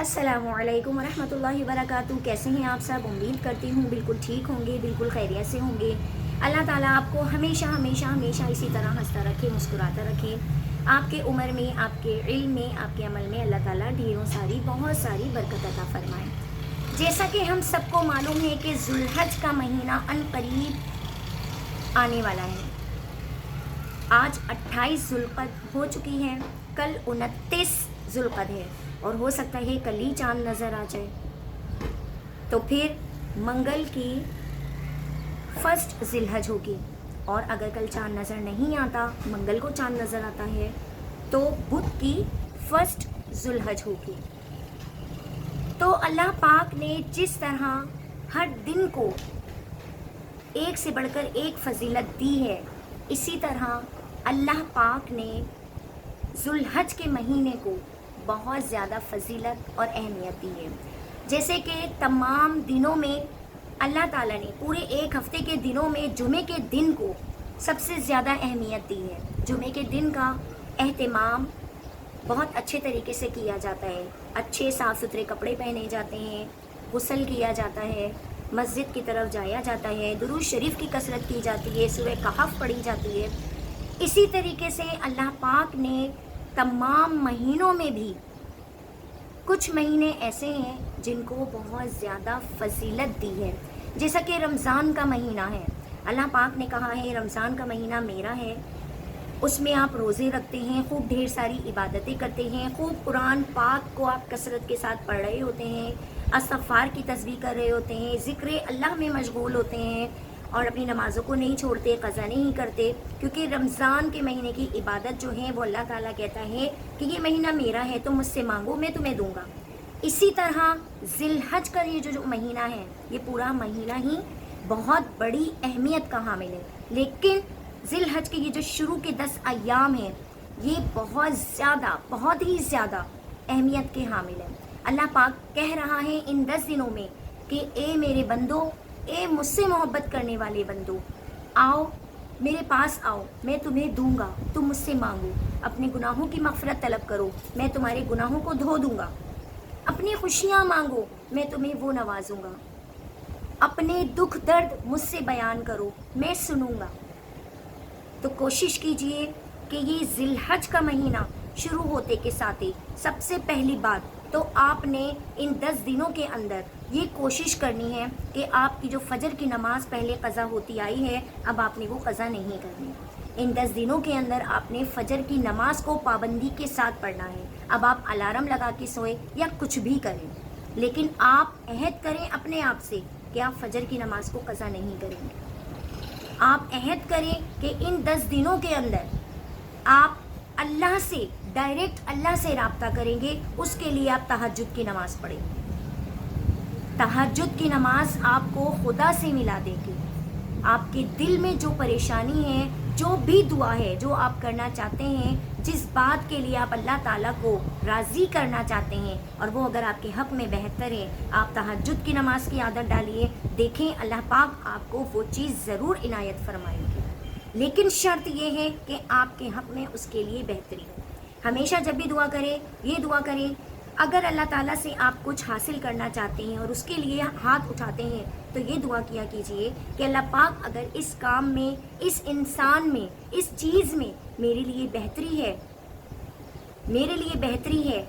السلام علیکم ورحمۃ اللہ وبرکاتہ۔ کیسے ہیں آپ سب؟ امید کرتی ہوں بالکل ٹھیک ہوں گے، بالکل خیریت سے ہوں گے۔ اللہ تعالیٰ آپ کو ہمیشہ ہمیشہ ہمیشہ اسی طرح ہنستا رکھے، مسکراتا رکھے۔ آپ کے عمر میں، آپ کے علم میں، آپ کے عمل میں اللہ تعالیٰ ڈھیروں ساری بہت ساری برکت عطا فرمائے۔ جیسا کہ ہم سب کو معلوم ہے کہ ذو الحج کا مہینہ ان قریب آنے والا ہے۔ آج 28 ذوالقعدہ ہو چکی ہے، کل 29 ذوالقعدہ ہے، اور ہو سکتا ہے کل ہی چاند نظر آ جائے، تو پھر منگل کی فرسٹ ذی الحج ہوگی، اور اگر کل چاند نظر نہیں آتا، منگل کو چاند نظر آتا ہے، تو بدھ کی فرسٹ ذی الحج ہوگی۔ تو اللہ پاک نے جس طرح ہر دن کو ایک سے بڑھ کر ایک فضیلت دی ہے، اسی طرح اللہ پاک نے ذو الحج کے مہینے کو بہت زیادہ فضیلت اور اہمیت دی ہے۔ جیسے کہ تمام دنوں میں اللہ تعالیٰ نے پورے ایک ہفتے کے دنوں میں جمعے کے دن کو سب سے زیادہ اہمیت دی ہے۔ جمعے کے دن کا اہتمام بہت اچھے طریقے سے کیا جاتا ہے، اچھے صاف ستھرے کپڑے پہنے جاتے ہیں، غسل کیا جاتا ہے، مسجد کی طرف جایا جاتا ہے، درود شریف کی کثرت کی جاتی ہے، سورہ کہف پڑھی جاتی ہے۔ اسی طریقے سے اللہ پاک نے تمام مہینوں میں بھی کچھ مہینے ایسے ہیں جن کو بہت زیادہ فضیلت دی ہے، جیسا کہ رمضان کا مہینہ ہے۔ اللہ پاک نے کہا ہے رمضان کا مہینہ میرا ہے، اس میں آپ روزے رکھتے ہیں، خوب ڈھیر ساری عبادتیں کرتے ہیں، خوب قرآن پاک کو آپ کثرت کے ساتھ پڑھ رہے ہوتے ہیں، استغفار کی تسبیح کر رہے ہوتے ہیں، ذکر اللہ میں مشغول ہوتے ہیں، اور اپنی نمازوں کو نہیں چھوڑتے، قضا نہیں کرتے، کیونکہ رمضان کے مہینے کی عبادت جو ہے وہ اللہ تعالیٰ کہتا ہے کہ یہ مہینہ میرا ہے، تم مجھ سے مانگو میں تمہیں دوں گا۔ اسی طرح ذی الحج کا یہ جو مہینہ ہے، یہ پورا مہینہ ہی بہت بڑی اہمیت کا حامل ہے، لیکن ذی الحج کے یہ جو شروع کے 10 ایام ہیں، یہ بہت ہی زیادہ اہمیت کے حامل ہیں۔ اللہ پاک کہہ رہا ہے ان 10 دنوں میں کہ اے میرے بندو، اے مجھ سے محبت کرنے والے بندو، آؤ میرے پاس آؤ، میں تمہیں دوں گا، تم مجھ سے مانگو، اپنے گناہوں کی مغفرت طلب کرو، میں تمہارے گناہوں کو دھو دوں گا، اپنی خوشیاں مانگو، میں تمہیں وہ نوازوں گا، اپنے دکھ درد مجھ سے بیان کرو، میں سنوں گا۔ تو کوشش کیجئے کہ یہ ذی الحج کا مہینہ شروع ہوتے کے ساتھ ہی سب سے پہلی بات تو آپ نے ان 10 دنوں کے اندر یہ کوشش کرنی ہے کہ آپ کی جو فجر کی نماز پہلے قضا ہوتی آئی ہے، اب آپ نے وہ قضا نہیں کرنی۔ ان 10 دنوں کے اندر آپ نے فجر کی نماز کو پابندی کے ساتھ پڑھنا ہے۔ اب آپ الارم لگا کے سوئے یا کچھ بھی کریں، لیکن آپ عہد کریں اپنے آپ سے کہ آپ فجر کی نماز کو قضا نہیں کریں گے۔ آپ عہد کریں کہ ان 10 دنوں کے اندر آپ اللہ سے ڈائریکٹ اللہ سے رابطہ کریں گے، اس کے لیے آپ تہجد کی نماز پڑھیں گے۔ تہجد کی نماز آپ کو خدا سے ملا دے گی۔ آپ کے دل میں جو پریشانی ہے، جو بھی دعا ہے جو آپ کرنا چاہتے ہیں، جس بات کے لیے آپ اللہ تعالیٰ کو راضی کرنا چاہتے ہیں، اور وہ اگر آپ کے حق میں بہتر ہے، آپ تہجد کی نماز کی عادت ڈالیے، دیکھیں اللہ پاک آپ کو وہ چیز ضرور عنایت فرمائیں گے۔ لیکن شرط یہ ہے کہ آپ کے حق میں اس کے لیے بہتری ہو۔ ہمیشہ جب بھی دعا کریں، یہ دعا کریں، اگر اللہ تعالیٰ سے آپ کچھ حاصل کرنا چاہتے ہیں اور اس کے لیے ہاتھ اٹھاتے ہیں، تو یہ دعا کیا کیجئے کہ اللہ پاک اگر اس کام میں، اس انسان میں، اس چیز میں میرے لیے بہتری ہے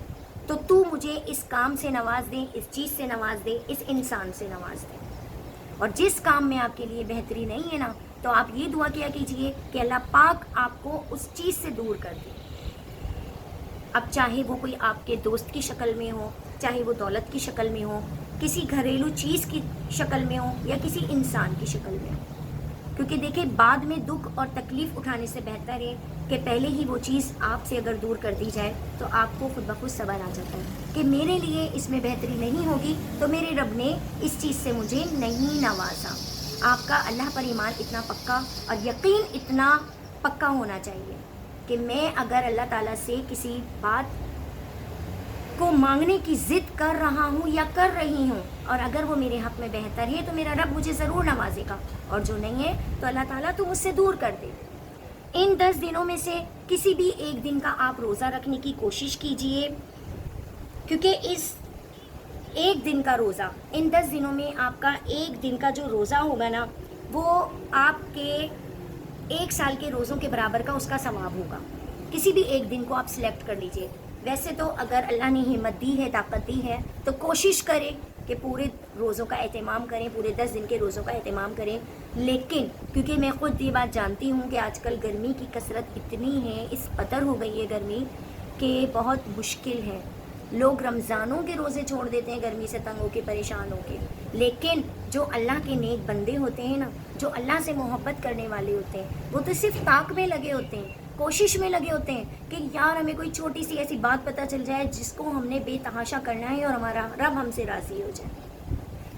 تو تو مجھے اس کام سے نواز دے، اس چیز سے نواز دے، اس انسان سے نواز دے۔ اور جس کام میں آپ کے لیے بہتری نہیں ہے نا، تو آپ یہ دعا کیا کیجئے کہ اللہ پاک آپ کو اس چیز سے دور کر دے۔ اب چاہے وہ کوئی آپ کے دوست کی شکل میں ہو، چاہے وہ دولت کی شکل میں ہو، کسی گھریلو چیز کی شکل میں ہو، یا کسی انسان کی شکل میں ہو، کیونکہ دیکھیں بعد میں دکھ اور تکلیف اٹھانے سے بہتر ہے کہ پہلے ہی وہ چیز آپ سے اگر دور کر دی جائے تو آپ کو خود بخود صبر آ جاتا ہے کہ میرے لیے اس میں بہتری نہیں ہوگی، تو میرے رب نے اس چیز سے مجھے نہیں نوازا۔ آپ کا اللہ پر ایمان اتنا پکا اور یقین اتنا پکا ہونا چاہیے کہ میں اگر اللہ تعالیٰ سے کسی بات کو مانگنے کی ضد کر رہا ہوں یا کر رہی ہوں، اور اگر وہ میرے حق میں بہتر ہے تو میرا رب مجھے ضرور نوازے گا، اور جو نہیں ہے تو اللہ تعالیٰ تو مجھ سے دور کر دے۔ ان 10 دنوں میں سے کسی بھی ایک دن کا آپ روزہ رکھنے کی کوشش کیجئے، کیونکہ اس ایک دن کا روزہ، ان 10 دنوں میں آپ کا ایک دن کا جو روزہ ہوگا نا، وہ آپ کے 1 سال کے روزوں کے برابر کا اس کا ثواب ہوگا. کسی بھی ایک دن کو آپ سلیکٹ کر لیجئے. ویسے تو اگر اللہ نے ہمت دی ہے، طاقت دی ہے، تو کوشش کریں کہ پورے روزوں کا اہتمام کریں، پورے 10 دن کے روزوں کا اہتمام کریں. لیکن کیونکہ میں خود یہ بات جانتی ہوں کہ آج کل گرمی کی کثرت اتنی ہے، اس قدر ہو گئی ہے گرمی کہ بہت مشکل ہے. لوگ رمضانوں کے روزے چھوڑ دیتے ہیں گرمی سے تنگ ہو کے، پریشان ہو کے. لیکن جو اللہ کے نیک بندے ہوتے ہیں نا، جو اللہ سے محبت کرنے والے ہوتے ہیں، وہ تو صرف طاق میں لگے ہوتے ہیں، کوشش میں لگے ہوتے ہیں کہ یار ہمیں کوئی چھوٹی سی ایسی بات پتہ چل جائے جس کو ہم نے بے تحاشا کرنا ہے اور ہمارا رب ہم سے راضی ہو جائے.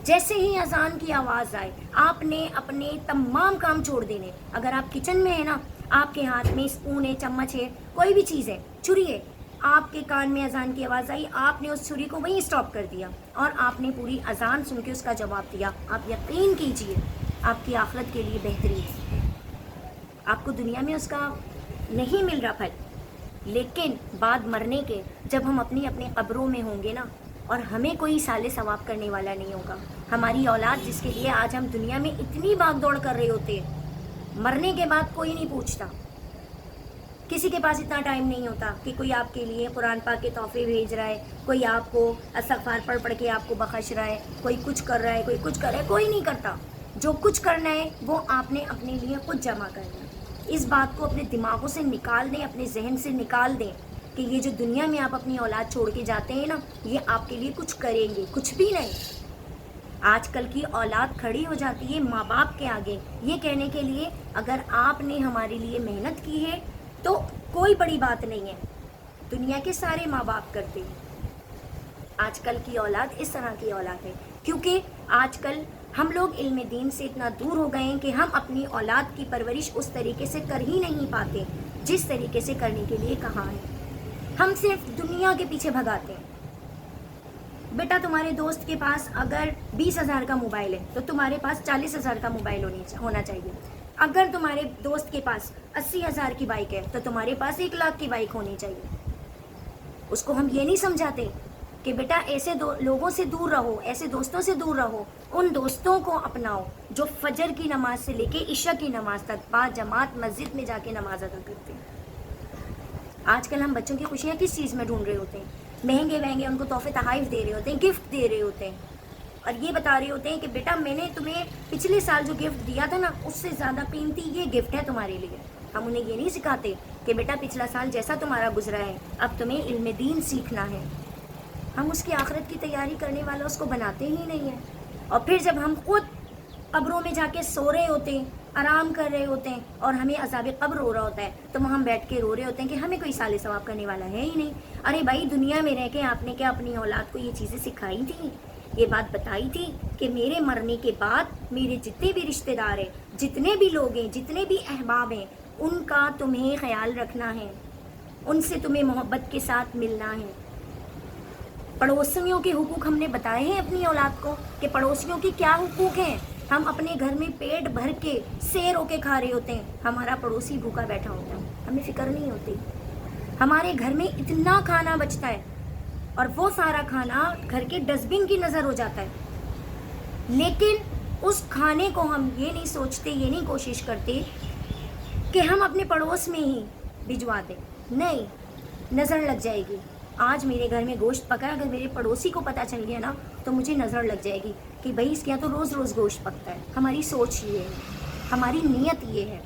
جیسے ہی اذان کی آواز آئے، آپ نے اپنے تمام کام چھوڑ دینے. اگر آپ کچن میں ہیں نا، آپ کے ہاتھ میں اسپون ہے، چمچ ہے، کوئی بھی چیز ہے، چھری ہے، آپ کے کان میں اذان کی آواز آئی، آپ نے اس چھری کو وہیں اسٹاپ کر دیا اور آپ نے پوری اذان سن کے اس کا جواب دیا. آپ یقین کیجئے آپ کی آخرت کے لیے بہتری ہے. آپ کو دنیا میں اس کا نہیں مل رہا پھل، لیکن بعد مرنے کے جب ہم اپنی اپنے قبروں میں ہوں گے نا، اور ہمیں کوئی سال ثواب کرنے والا نہیں ہوگا، ہماری اولاد جس کے لیے آج ہم دنیا میں اتنی بھاگ دوڑ کر رہے ہوتے ہیں، مرنے کے بعد کوئی نہیں پوچھتا. کسی کے پاس اتنا ٹائم نہیں ہوتا کہ کوئی آپ کے لیے قرآن پاک کے تحفے بھیج رہا ہے، کوئی آپ کو استغفار پڑھ پڑھ کے آپ کو بخش رہا ہے، کوئی کچھ کر رہا ہے، کوئی کچھ کر رہا ہے. کوئی نہیں کرتا. جو کچھ کرنا ہے وہ آپ نے اپنے لیے خود جمع کرنا ہے. اس بات کو اپنے دماغوں سے نکال دیں، اپنے ذہن سے نکال دیں کہ یہ جو دنیا میں آپ اپنی اولاد چھوڑ کے جاتے ہیں نا، یہ آپ کے لیے کچھ کریں گے، کچھ بھی نہیں. آج کل کی اولاد کھڑی ہو جاتی ہے ماں باپ کے آگے یہ کہنے کے لیے اگر آپ نے ہمارے لیے محنت کی ہے تو کوئی بڑی بات نہیں ہے. دنیا کے سارے ماں باپ کرتے ہیں. آج کل کی اولاد اس طرح کی اولاد ہے کیونکہ آج کل ہم لوگ علم دین سے اتنا دور ہو گئے ہیں کہ ہم اپنی اولاد کی پرورش اس طریقے سے کر ہی نہیں پاتے جس طریقے سے کرنے کے لیے کہا ہے. ہم صرف دنیا کے پیچھے بھگاتے ہیں. بیٹا تمہارے دوست کے پاس اگر 20,000 کا موبائل ہے تو تمہارے پاس 40,000 کا موبائل ہونا چاہیے. اگر تمہارے دوست کے پاس 80,000 کی بائک ہے تو تمہارے پاس 1,00,000 کی بائک ہونی چاہیے. اس کو ہم یہ نہیں سمجھاتے کہ بیٹا ایسے لوگوں سے دور رہو، ایسے دوستوں سے دور رہو. ان دوستوں کو اپناؤ جو فجر کی نماز سے لے کے عشاء کی نماز تک با جماعت مسجد میں جا کے نماز ادا کرتے ہیں. آج کل ہم بچوں کی خوشیاں کس چیز میں ڈھونڈ رہے ہوتے ہیں؟ مہنگے مہنگے ان کو تحفے تحائف دے رہے ہوتے ہیں، گفٹ دے رہے ہوتے ہیں، اور یہ بتا رہے ہوتے ہیں کہ بیٹا میں نے تمہیں پچھلے سال جو گفٹ دیا تھا نا، اس سے زیادہ قیمتی یہ گفٹ ہے تمہارے لیے. ہم انہیں یہ نہیں سکھاتے کہ بیٹا پچھلا سال جیسا تمہارا گزرا ہے اب تمہیں علم دین سیکھنا ہے. ہم اس کی آخرت کی تیاری کرنے والا اس کو بناتے ہی نہیں ہیں. اور پھر جب ہم خود قبروں میں جا کے سو رہے ہوتے ہیں، آرام کر رہے ہوتے ہیں اور ہمیں عذاب قبر ہو رہا ہوتا ہے تو ہم بیٹھ کے رو رہے ہوتے ہیں کہ ہمیں کوئی سال ثواب کرنے والا ہے ہی نہیں. ارے بھائی دنیا میں رہ کے آپ نے کیا اپنی اولاد کو یہ چیزیں سکھائی تھی، یہ بات بتائی تھی کہ میرے مرنے کے بعد میرے جتنے بھی رشتہ دار ہیں، جتنے بھی لوگ ہیں، جتنے بھی احباب ہیں، ان کا تمہیں خیال رکھنا ہے، ان سے تمہیں محبت کے ساتھ ملنا ہے. پڑوسیوں کے حقوق ہم نے بتائے ہیں اپنی اولاد کو کہ پڑوسیوں کی کیا حقوق ہیں. ہم اپنے گھر میں پیٹ بھر کے سیر ہو کے کھا رہے ہوتے ہیں، ہمارا پڑوسی بھوکا بیٹھا ہوتا ہے، ہمیں فکر نہیں ہوتی. ہمارے گھر میں اتنا کھانا بچتا ہے اور وہ سارا کھانا گھر کے ڈسٹ بن کی نظر ہو جاتا ہے، لیکن اس کھانے کو ہم یہ نہیں سوچتے، یہ نہیں کوشش کرتے کہ ہم اپنے پڑوس میں ہی بھجوا دیں. نہیں، نظر لگ جائے گی. آج میرے گھر میں گوشت پکا ہے، اگر میرے پڑوسی کو پتہ چل گیا نا تو مجھے نظر لگ جائے گی کہ بھائی اس کے یہاں تو روز روز گوشت پکتا ہے. ہماری سوچ یہ ہے، ہماری نیت یہ ہے.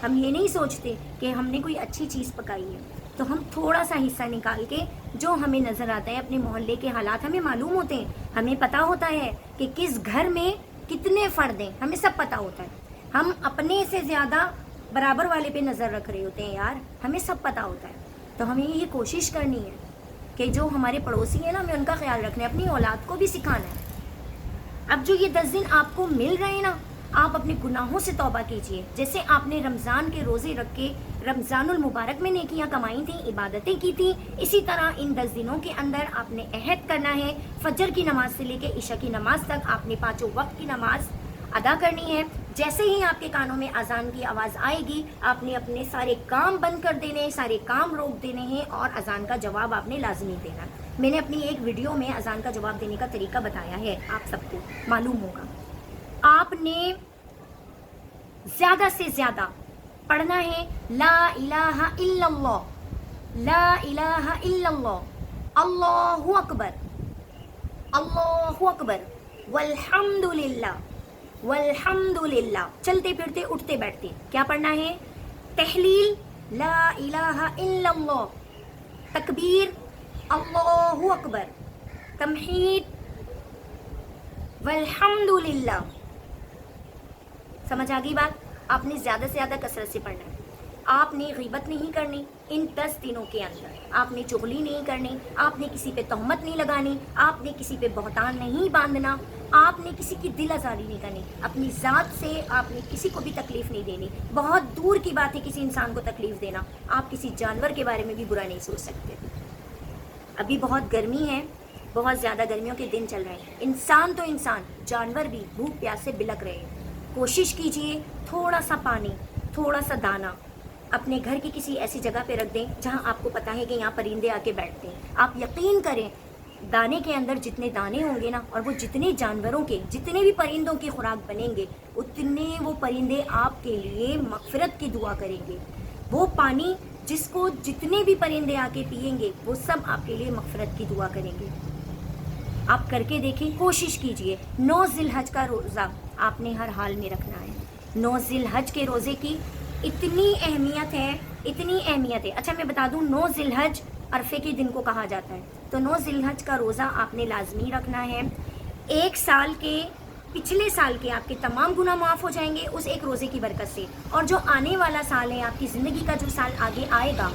ہم یہ نہیں سوچتے کہ ہم نے کوئی اچھی چیز پکائی ہے تو ہم تھوڑا سا حصہ نکال کے جو ہمیں نظر آتا ہے، اپنے محلے کے حالات ہمیں معلوم ہوتے ہیں، ہمیں پتہ ہوتا ہے کہ کس گھر میں کتنے فرد ہیں، ہمیں سب پتہ ہوتا ہے. ہم اپنے سے زیادہ برابر والے پہ نظر رکھ رہے ہوتے ہیں یار، ہمیں سب پتہ ہوتا ہے. تو ہمیں یہ کوشش کرنی ہے کہ جو ہمارے پڑوسی ہیں نا، ہمیں ان کا خیال رکھنا ہے، اپنی اولاد کو بھی سکھانا ہے. اب جو یہ 10 دن آپ کو مل رہے ہیں نا، آپ اپنے گناہوں سے توبہ کیجئے. جیسے آپ نے رمضان کے روزے رکھ کے رمضان المبارک میں نیکیاں کمائی تھیں، عبادتیں کی تھیں، اسی طرح ان 10 دنوں کے اندر آپ نے عہد کرنا ہے. فجر کی نماز سے لے کے عشاء کی نماز تک آپ نے 5 وقت کی نماز ادا کرنی ہے. جیسے ہی آپ کے کانوں میں اذان کی آواز آئے گی آپ نے اپنے سارے کام بند کر دینے ہیں، سارے کام روک دینے ہیں اور اذان کا جواب آپ نے لازمی دینا. میں نے اپنی ایک ویڈیو میں اذان کا جواب دینے کا طریقہ بتایا ہے، آپ سب کو معلوم ہوگا. آپ نے زیادہ سے زیادہ پڑھنا ہے لا الہ الا اللہ، لا الہ الا اللہ، اللہ اکبر، اللہ اکبر، والحمد للہ، والحمد للہ. چلتے پھرتے اٹھتے بیٹھتے کیا پڑھنا ہے؟ تحلیل لا الہ الا اللہ، تکبیر اللہ اکبر، تمہید والحمد للہ. سمجھ آ گئی بات؟ آپ نے زیادہ سے زیادہ کثرت سے پڑھنا ہے. آپ نے غیبت نہیں کرنی ان 10 دنوں کے اندر، آپ نے چغلی نہیں کرنی، آپ نے کسی پہ تہمت نہیں لگانی، آپ نے کسی پہ بہتان نہیں باندھنا، آپ نے کسی کی دل آزاری نہیں کرنی، اپنی ذات سے آپ نے کسی کو بھی تکلیف نہیں دینی. بہت دور کی بات ہے کسی انسان کو تکلیف دینا، آپ کسی جانور کے بارے میں بھی برا نہیں سوچ سکتے. ابھی بہت گرمی ہے، بہت زیادہ گرمیوں کے دن چل رہے ہیں. انسان تو انسان، جانور بھی بھوک پیاس سے بلک رہے ہیں. کوشش کیجئے تھوڑا سا پانی، تھوڑا سا دانہ اپنے گھر کی کسی ایسی جگہ پہ رکھ دیں جہاں آپ کو پتہ ہے کہ یہاں پرندے آ کے بیٹھتے ہیں. آپ یقین کریں دانے کے اندر جتنے دانے ہوں گے نا، اور وہ جتنے جانوروں کے، جتنے بھی پرندوں کی خوراک بنیں گے، اتنے وہ پرندے آپ کے لیے مغفرت کی دعا کریں گے. وہ پانی جس کو جتنے بھی پرندے آ کے پئیں گے وہ سب آپ کے لیے مغفرت کی دعا کریں گے. آپ کر کے دیکھیں، کوشش کیجئے. 9 ذی الحج کا روزہ آپ نے ہر حال میں رکھنا ہے. 9 ذی الحج کے روزے کی اتنی اہمیت ہے، اتنی اہمیت ہے. اچھا میں بتا دوں 9 ذی الحج عرفے کے دن کو کہا جاتا ہے. تو 9 ذی الحج کا روزہ آپ نے لازمی رکھنا ہے. ایک سال کے، پچھلے سال کے آپ کے تمام گناہ معاف ہو جائیں گے اس ایک روزے کی برکت سے، اور جو آنے والا سال ہے، آپ کی زندگی کا جو سال آگے آئے گا،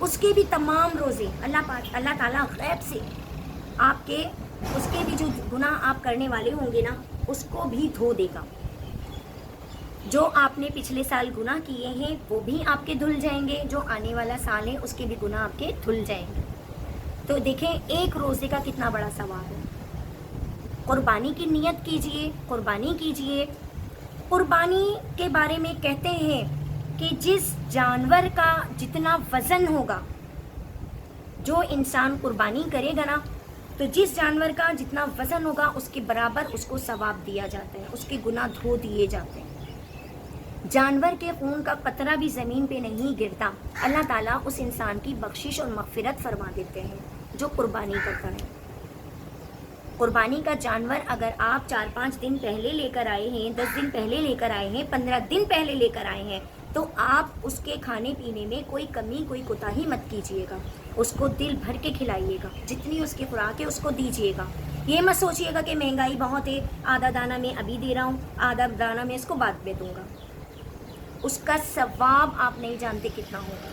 اس کے بھی تمام روزے اللہ تعالیٰ غیب سے آپ کے، اس کے بھی جو گناہ آپ کرنے والے ہوں گے نا اس کو بھی دھو دے گا. جو آپ نے پچھلے سال گناہ کیے ہیں وہ بھی آپ کے دھل جائیں گے، جو آنے والا سال ہے اس کے بھی گناہ آپ کے دھل جائیں گے. تو دیکھیں ایک روزے کا کتنا بڑا ثواب ہے. قربانی کی نیت کیجئے، قربانی کیجئے. قربانی کے بارے میں کہتے ہیں کہ جس جانور کا جتنا وزن ہوگا، جو انسان قربانی کرے گا نا، تو جس جانور کا جتنا وزن ہوگا اس کے برابر اس کو ثواب دیا جاتا ہے، اس کے گناہ دھو دیے جاتے ہیں. جانور کے خون کا قطرہ بھی زمین پہ نہیں گرتا. اللہ تعالیٰ اس انسان کی بخشش اور مغفرت فرما دیتے ہیں جو قربانی کرتا ہے. قربانی کا جانور اگر آپ 4-5 دن پہلے لے کر آئے ہیں، 10 دن پہلے لے کر آئے ہیں، 15 دن پہلے لے کر آئے ہیں، تو آپ اس کے کھانے پینے میں کوئی کمی، کوئی کوتاہی مت کیجیے گا. اس کو دل بھر کے کھلائیے گا، جتنی اس کی خوراک ہے اس کو دیجیے گا. یہ مت سوچیے گا کہ مہنگائی بہت ہے، آدھا دانہ میں ابھی دے رہا ہوں، آدھا دانہ میں اس کو بعد میں دوں گا. اس کا ثواب آپ نہیں جانتے کتنا ہوگا.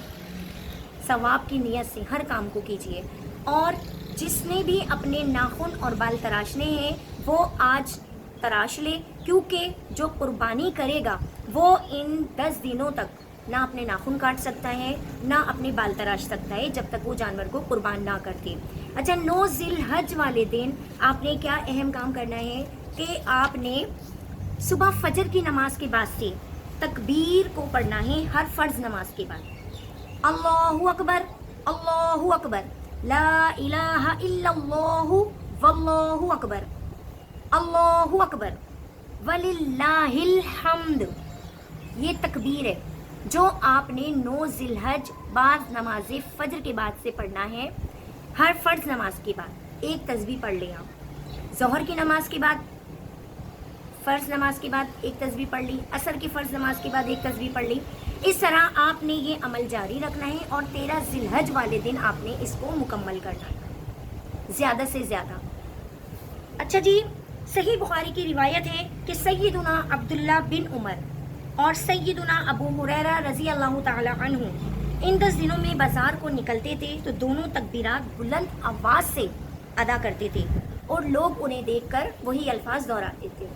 ثواب کی نیت سے ہر کام کو کیجیے. اور جس نے بھی اپنے ناخن اور بال تراشنے ہیں وہ آج تراش لے، کیونکہ جو قربانی کرے گا وہ ان 10 دنوں تک نہ اپنے ناخن کاٹ سکتا ہے، نہ اپنے بال تراش سکتا ہے جب تک وہ جانور کو قربان نہ کرتے. اچھا 9 ذی الحج والے دن آپ نے کیا اہم کام کرنا ہے کہ آپ نے صبح فجر کی نماز کے بعد سے تکبیر کو پڑھنا ہے. ہر فرض نماز کے بعد اللہ اکبر، اللہ اکبر، لا الہ الا اللہ واللہ اکبر، اللہ اکبر وللہ الحمد. یہ تکبیر ہے جو آپ نے 9 ذی الحج بعد نماز فجر کے بعد سے پڑھنا ہے. ہر فرض نماز کے بعد ایک تسبیح پڑھ لیں آپ. ظہر کی نماز کے بعد، فرض نماز کے بعد ایک تسبیح پڑھ لی، عصر کی فرض نماز کے بعد ایک تسبیح پڑھ لی. اس طرح آپ نے یہ عمل جاری رکھنا ہے اور 13 ذی الحج والے دن آپ نے اس کو مکمل کرنا ہے زیادہ سے زیادہ. اچھا جی، صحیح بخاری کی روایت ہے کہ سیدنا عبداللہ بن عمر اور سیدنا ابو ہریرہ رضی اللہ تعالی عنہ ان 10 دنوں میں بازار کو نکلتے تھے تو دونوں تکبیرات بلند آواز سے ادا کرتے تھے اور لوگ انہیں دیکھ کر وہی الفاظ دہراتے تھے.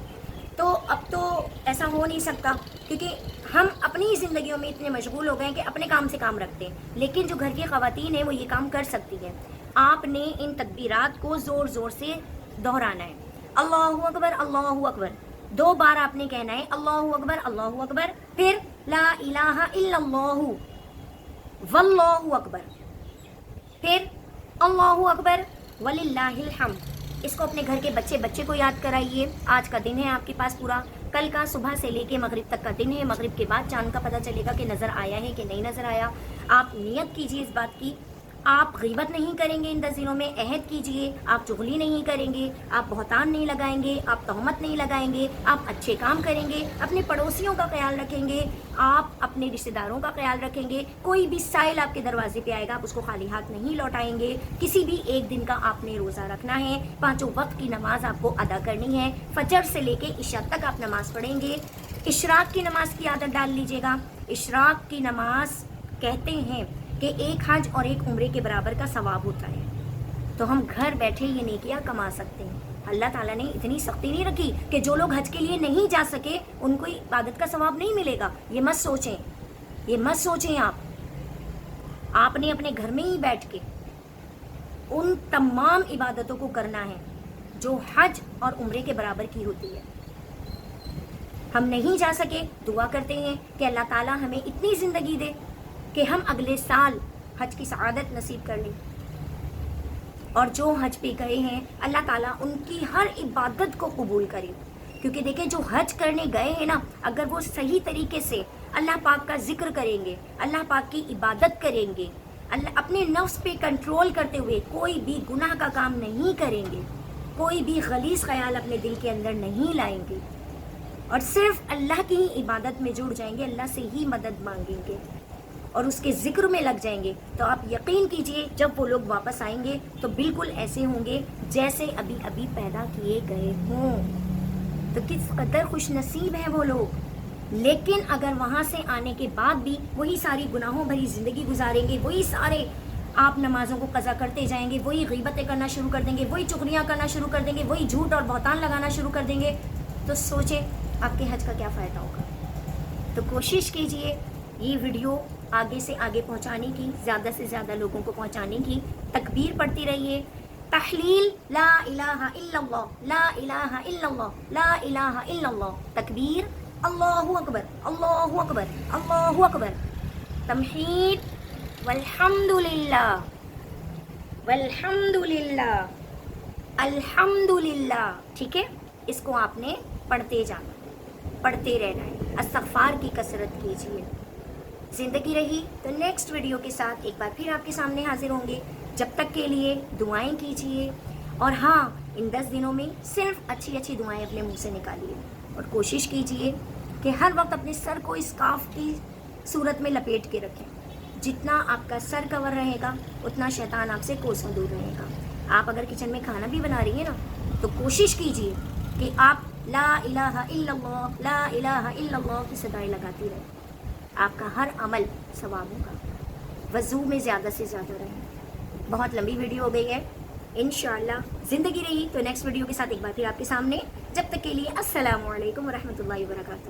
تو اب تو ایسا ہو نہیں سکتا کیونکہ ہم اپنی زندگیوں میں اتنے مشغول ہو گئے ہیں کہ اپنے کام سے کام رکھتے ہیں، لیکن جو گھر کی خواتین ہیں وہ یہ کام کر سکتی ہیں. آپ نے ان تکبیرات کو زور زور سے دہرانا ہے. اللہ اکبر، اللہ اکبر 2 بار آپ نے کہنا ہے اللہ اکبر، پھر لا الہ الا اللہ واللہ اکبر، پھر اللہ اکبر وللہ الحمد۔ اس کو اپنے گھر کے بچے کو یاد کرائیے۔ آج کا دن ہے آپ کے پاس پورا، کل کا صبح سے لے کے مغرب تک کا دن ہے، مغرب کے بعد چاند کا پتہ چلے گا کہ نظر آیا ہے کہ نہیں نظر آیا۔ آپ نیت کیجیے اس بات کی، آپ غیبت نہیں کریں گے ان 10 دنوں میں، عہد کیجیے، آپ چغلی نہیں کریں گے، آپ بہتان نہیں لگائیں گے، آپ تہمت نہیں لگائیں گے، آپ اچھے کام کریں گے، اپنے پڑوسیوں کا خیال رکھیں گے، آپ اپنے رشتہ داروں کا خیال رکھیں گے۔ کوئی بھی سائل آپ کے دروازے پہ آئے گا، آپ اس کو خالی ہاتھ نہیں لوٹائیں گے۔ کسی بھی ایک دن کا آپ نے روزہ رکھنا ہے، 5 وقت کی نماز آپ کو ادا کرنی ہے، فجر سے لے کے عشاء تک آپ نماز پڑھیں گے۔ اشراق کی نماز کی عادت ڈال لیجیے گا۔ اشراق کی نماز کہتے ہیں کہ ایک حج اور ایک عمرے کے برابر کا ثواب ہوتا ہے، تو ہم گھر بیٹھے یہ نیکیاں کما سکتے ہیں۔ اللہ تعالیٰ نے اتنی سختی نہیں رکھی کہ جو لوگ حج کے لیے نہیں جا سکے ان کو عبادت کا ثواب نہیں ملے گا، یہ مت سوچیں، یہ مت سوچیں۔ آپ نے اپنے گھر میں ہی بیٹھ کے ان تمام عبادتوں کو کرنا ہے جو حج اور عمرے کے برابر کی ہوتی ہے۔ ہم نہیں جا سکے، دعا کرتے ہیں کہ اللہ تعالیٰ ہمیں اتنی زندگی دے کہ ہم اگلے سال حج کی سعادت نصیب کر لیں، اور جو حج پہ گئے ہیں اللہ تعالیٰ ان کی ہر عبادت کو قبول کرے۔ کیونکہ دیکھیں جو حج کرنے گئے ہیں نا، اگر وہ صحیح طریقے سے اللہ پاک کا ذکر کریں گے، اللہ پاک کی عبادت کریں گے، اپنے نفس پہ کنٹرول کرتے ہوئے کوئی بھی گناہ کا کام نہیں کریں گے، کوئی بھی غلیظ خیال اپنے دل کے اندر نہیں لائیں گے، اور صرف اللہ کی ہی عبادت میں جڑ جائیں گے، اللہ سے ہی مدد مانگیں گے اور اس کے ذکر میں لگ جائیں گے، تو آپ یقین کیجئے جب وہ لوگ واپس آئیں گے تو بالکل ایسے ہوں گے جیسے ابھی ابھی پیدا کیے گئے ہوں۔ تو کس قدر خوش نصیب ہیں وہ لوگ۔ لیکن اگر وہاں سے آنے کے بعد بھی وہی ساری گناہوں بھری زندگی گزاریں گے، وہی سارے آپ نمازوں کو قضا کرتے جائیں گے، وہی غیبتیں کرنا شروع کر دیں گے، وہی چغلیاں کرنا شروع کر دیں گے، وہی جھوٹ اور بہتان لگانا شروع کر دیں گے، تو سوچیں آپ کے حج کا کیا فائدہ ہوگا۔ تو کوشش کیجئے یہ ویڈیو آگے سے آگے پہنچانے کی، زیادہ سے زیادہ لوگوں کو پہنچانے کی، تکبیر پڑھتی رہیے، تحلیل لا الہ الا اللہ، لا الہ الا اللہ، لا الہ الا اللہ، تکبیر اللہ اکبر، اللہ اکبر، اللہ اکبر، تمحید والحمد للہ، والحمد للہ، الحمد للہ، ٹھیک ہے۔ اس کو آپ نے پڑھتے جانا، پڑھتے رہنا ہے، استغفار کی کثرت کیجیے۔ زندگی رہی تو نیکسٹ ویڈیو کے ساتھ ایک بار پھر آپ کے سامنے حاضر ہوں گے۔ جب تک کے لیے دعائیں کیجیے، اور ہاں ان 10 دنوں میں صرف اچھی اچھی دعائیں اپنے منہ سے نکالیے، اور کوشش کیجیے کہ ہر وقت اپنے سر کو اسکارف کی صورت میں لپیٹ کے رکھیں۔ جتنا آپ کا سر کور رہے گا اتنا شیطان آپ سے کوسوں دور رہے گا۔ آپ اگر کچن میں کھانا بھی بنا رہی ہیں نا، تو کوشش کیجیے کہ آپ لا الہ الا اللہ، لا الہ الا اللہ کی صدائیں لگاتی رہیں، آپ کا ہر عمل ثواب ہوگا۔ وضو میں زیادہ سے زیادہ رہیں۔ بہت لمبی ویڈیو ہو گئی ہے، انشاءاللہ زندگی رہی تو نیکسٹ ویڈیو کے ساتھ ایک بار پھر آپ کے سامنے۔ جب تک کے لیے السلام علیکم ورحمۃ اللہ وبرکاتہ۔